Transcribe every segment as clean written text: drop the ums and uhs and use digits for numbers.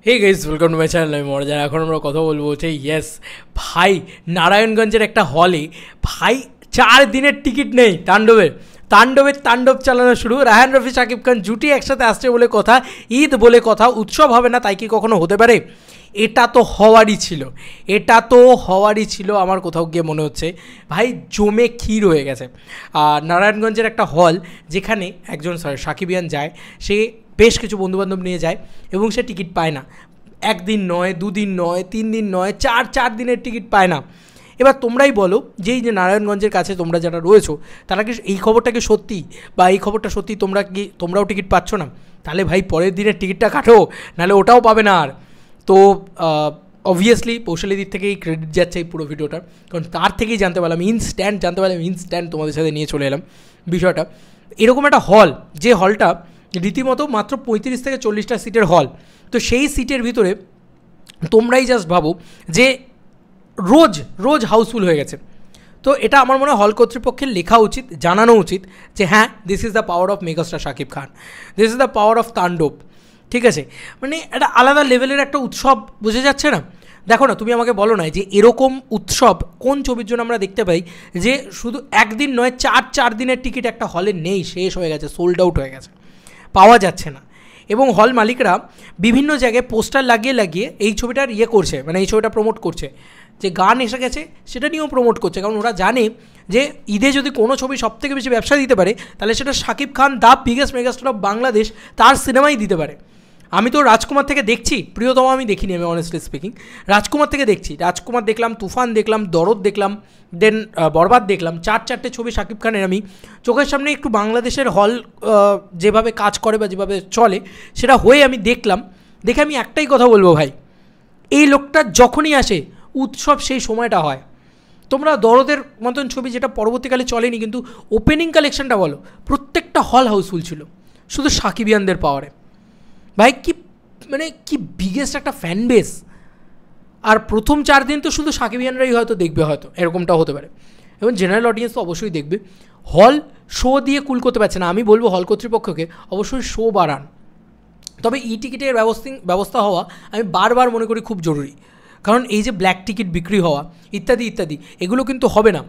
Hey guys, welcome to my channel. আমি মর্যাদা। এখন আমরা কথা বলবো হচ্ছে ইয়েস ভাই, নারায়ণগঞ্জের একটা হলে ভাই 4 দিনের টিকিট নেই। তাণ্ডব চালানো শুরু। রায়হান রফি শাকিব খান জুটি একসাথে আসছে বলে কথা, ঈদ বলে কথা, উৎসব হবে না তাই কি কখনো হতে পারে? এটা তো হওয়ারই ছিল। আমার কোথাও গিয়ে মনে হচ্ছে ভাই জমে ক্ষীর হয়ে গেছে। নারায়ণগঞ্জের একটা হল যেখানে একজন সাকিবিয়ান যায়, সে বেশ কিছু বন্ধুবান্ধব নিয়ে যায় এবং সে টিকিট পায় না। 1 দিন নয়, 2 দিন নয়, 3 দিন নয়, 4 দিনের টিকিট পায় না। এবার তোমরাই বলো যে এই যে নারায়ণগঞ্জের কাছে তোমরা যারা রয়েছো, তারা কি এই খবরটা কি সত্যি, বা এই খবরটা সত্যি তোমরাও টিকিট পাচ্ছ না? তাহলে ভাই পরের দিনের টিকিটটা কাটো, নাহলে ওটাও পাবে না আর। তো অবভিয়াসলি পৌশালির দিক থেকেই ক্রেডিট যাচ্ছে এই পুরো ভিডিওটার, কারণ তার থেকেই জানতে পারলাম, ইনস্ট্যান্ট তোমাদের সাথে নিয়ে চলে এলাম বিষয়টা। এরকম একটা হল, যে হলটা রীতিমতো মাত্র 35 থেকে 40টা সিটের হল। তো সেই সিটের ভিতরে তোমরাই জাস্ট ভাবো যে রোজ হাউসফুল হয়ে গেছে। তো এটা আমার মনে হয় হল কর্তৃপক্ষের লেখা উচিত, জানানো উচিত যে হ্যাঁ, this is the power of megastar Shakib Khan, this is the power of তাণ্ডব। ঠিক আছে, মানে একটা আলাদা লেভেলের একটা উৎসব, বুঝে যাচ্ছে না? দেখো না, তুমি আমাকে বলো না যে এরকম উৎসব কোন ছবির জন্য আমরা দেখতে পাই যে শুধু 1 দিন নয়, 4 দিনের টিকিট একটা হলে নেই, শেষ হয়ে গেছে, সোল্ড আউট হয়ে গেছে, পাওয়া যাচ্ছে না। এবং হল মালিকরা বিভিন্ন জায়গায় পোস্টার লাগিয়ে এই ছবিটার করছে, মানে এই ছবিটা প্রমোট করছে, যে গান এসে গেছে সেটা নিয়েও প্রমোট করছে। কারণ ওরা জানে যে ঈদে যদি কোনো ছবি সবথেকে বেশি ব্যবসা দিতে পারে, তাহলে সেটা Shakib Khan, the biggest megastar of Bangladesh, তার সিনেমাই দিতে পারে। আমি তো রাজকুমার থেকে দেখছি, প্রিয়তমা আমি দেখিনি, আমি অনেস্টলি স্পিকিং রাজকুমার থেকে দেখছি। রাজকুমার দেখলাম, তুফান দেখলাম, দরদ দেখলাম, দেন বরবাদ দেখলাম। 4 ছবি শাকিব খানের আমি চোখের সামনে একটু বাংলাদেশের হল যেভাবে কাজ করে বা যেভাবে চলে সেটা হয়ে আমি দেখলাম। দেখে আমি একটাই কথা বলবো ভাই, এই লোকটা যখনই আসে উৎসব সেই সময়টা হয়। তোমরা দরদের মতন ছবি যেটা পরবর্তীকালে চলেনি, কিন্তু ওপেনিং কালেকশনটা বলো, প্রত্যেকটা হল হাউসফুল ছিল শুধু সাকিবিয়ানদের পাওয়ারে। ভাই কি বিগেস্ট একটা ফ্যান বেস। আর প্রথম 4 দিন তো শুধু সাকিবিয়ানরাই হয়তো দেখবে, হয়তো এরকমটাও হতে পারে, এবং জেনারেল অডিয়েন্স তো অবশ্যই দেখবে। হল শো দিয়ে কুল করতে পারছে না। আমি বলবো হল কর্তৃপক্ষকে অবশ্যই শো বাড়ান। তবে টিকিটের ব্যবস্থা হওয়া আমি বারবার মনে করি খুব জরুরি, কারণ এই যে ব্ল্যাক টিকিট বিক্রি হওয়া ইত্যাদি এগুলো কিন্তু হবে না।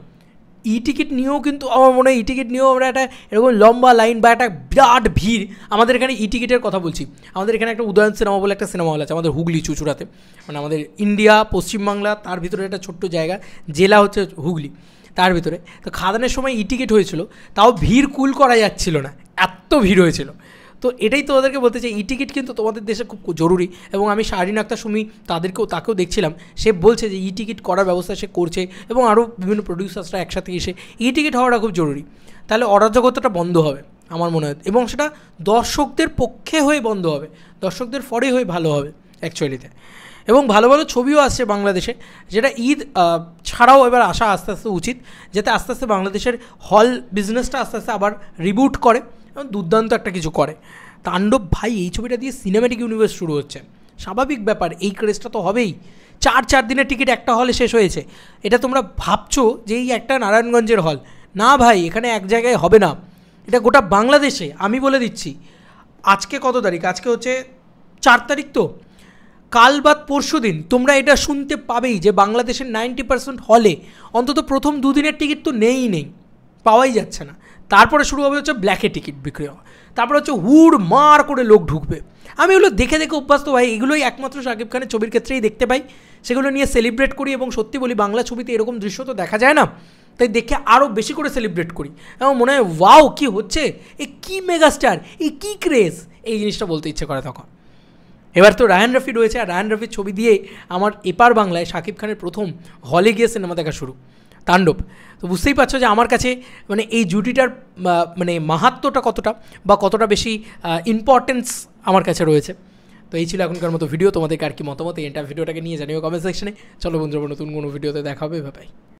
টিকিট নিয়েও কিন্তু আমার মনে হয় টিকিট নিয়েও আমরা একটা এরকম লম্বা লাইন বা একটা বিরাট ভিড়। আমাদের এখানে টিকিটের কথা বলছি, আমাদের এখানে একটা উদয়ন সিনেমা বলে একটা সিনেমা হল আছে আমাদের হুগলি চুঁচুড়াতে, মানে আমাদের ইন্ডিয়া পশ্চিমবাংলা, তার ভিতরে একটা ছোট্ট জায়গা, জেলা হচ্ছে হুগলি, তার ভিতরে। তো খাদানের সময় টিকিট হয়েছিল, তাও ভিড় কুল করা যাচ্ছিল না, এত ভিড় হয়েছিল। তো এটাই তো ওদেরকে বলতে চাই, টিকিট কিন্তু তোমাদের দেশে খুব জরুরি। এবং আমি শাহরিন আক্তার সুমি তাকেও দেখছিলাম, সে বলছে যে টিকিট করার ব্যবস্থা সে করছে, এবং আরও বিভিন্ন প্রডিউসার্সরা একসাথে এসে টিকিট হওয়াটা খুব জরুরি। তাহলে অরাজকতাটা বন্ধ হবে আমার মনে হয়, এবং সেটা দর্শকদের পক্ষে হয়ে বন্ধ হবে, দর্শকদের ফরে হয়ে ভালো হবে অ্যাকচুয়ালিতে। এবং ভালো ছবিও আসছে বাংলাদেশে, যেটা ঈদ ছাড়াও এবার আসা আস্তে আস্তে উচিত, যাতে আস্তে আস্তে বাংলাদেশের হল বিজনেসটা আস্তে আস্তে আবার রিবুট করে এবং দুর্দান্ত একটা কিছু করে। তাণ্ডব ভাই, এই ছবিটা দিয়ে সিনেম্যাটিক ইউনিভার্স শুরু হচ্ছে, স্বাভাবিক ব্যাপার, এই ক্রেজটা তো হবেই। 4 দিনের টিকিট একটা হলে শেষ হয়েছে। এটা তোমরা ভাবছো যে এই একটা নারায়ণগঞ্জের হল, না ভাই, এখানে এক জায়গায় হবে না, এটা গোটা বাংলাদেশে। আমি বলে দিচ্ছি, আজকে কত তারিখ? আজকে হচ্ছে 4 তারিখ। তো কাল বাদ পরশু দিন তোমরা এটা শুনতে পাবেই যে বাংলাদেশের 90% হলে অন্তত প্রথম 2 দিনের টিকিট তো নেই, পাওয়াই যাচ্ছে না। তারপরে শুরু হবে হচ্ছে ব্ল্যাকে টিকিট বিক্রি হওয়া, তারপরে হচ্ছে হুড় মার করে লোক ঢুকবে। আমি এগুলো দেখে অভ্যস্ত ভাই, এগুলোই একমাত্র শাকিব খানের ছবির ক্ষেত্রেই দেখতে পাই, সেগুলো নিয়ে সেলিব্রেট করি। এবং সত্যি বলি, বাংলা ছবিতে এরকম দৃশ্য তো দেখা যায় না, তাই দেখে আরও বেশি করে সেলিব্রেট করি। এবং মনে হয় ওয়াও, কী হচ্ছে, এ কী মেগাস্টার, এই কী ক্রেজ, এই জিনিসটা বলতে ইচ্ছে করে তখন। এবার তো রায়হান রফি রয়েছে, আর রায়হান রফির ছবি দিয়ে আমার এপার বাংলায় শাকিব খানের প্রথম হলে গিয়ে সিনেমা দেখা শুরু, তাণ্ডব। তো বুঝতেই পারছো যে আমার কাছে মানে এই জুটিটার মানে মাহাত্ম্যটা কতটা, বা কতটা বেশি ইম্পর্টেন্স আমার কাছে রয়েছে। তো এই ছিল এখনকার মতো ভিডিও। তোমাদেরকে আর কি মতামত এই ভিডিওটাকে নিয়ে জানিও কমেন্ট সেকশনে। চলো বন্ধুরা, নতুন কোনো ভিডিওতে দেখা হবে, বাই।